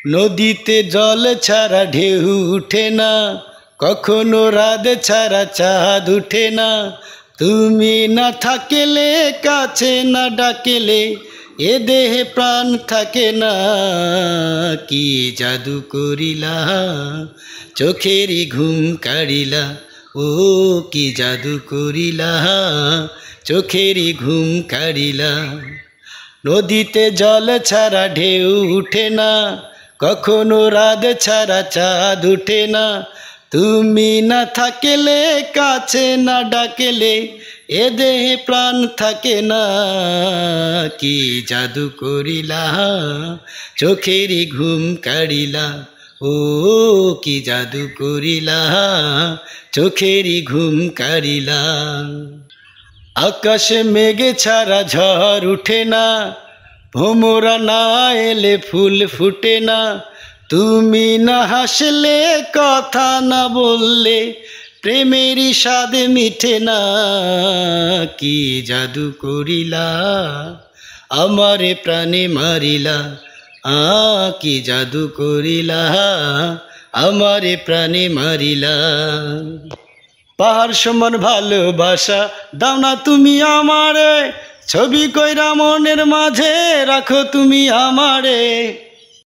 নদীতে জল ছাড়া ঢেউ উঠে না, কখনো রাত ছাড়া চাঁদ উঠে না। তুমি না থাকলে, কাছে না ডাকলে, এ দেহে প্রাণ থাকে না। কি জাদু করিলা, চোখেরই ঘুম কাড়িলা। ও কি জাদু করিলা, চোখেরই ঘুম কাড়িলা। নদীতে জল ছাড়া ঢেউ উঠে না, কখনো রাত ছাড়া চাঁদ উঠে না। তুমি না থাকলে, কাছে না ডাকলে, এ দেহে প্রাণ থাকে না। কি জাদু করিলা, চোখেরই ঘুম কাড়িলা। ও কি জাদু করিলা, চোখেরই ঘুম কাড়িলা। আকাশে মেঘে ছাড়া ঝড় উঠে না, ভোমরা না এলে ফুল ফুটে না। তুমি না হাসলে, কথা না বললে, প্রেমেরই স্বাদ মিঠে না। কি জাদু করিলা, আমারে প্রাণে মারিলা। কি জাদু করিলা, আমারে প্রাণে মারিলা। পাহাড় সমান ভালোবাসা দাও না তুমি আমারে, ছবি কইরা মনের মাঝে রাখো তুমি আমারে।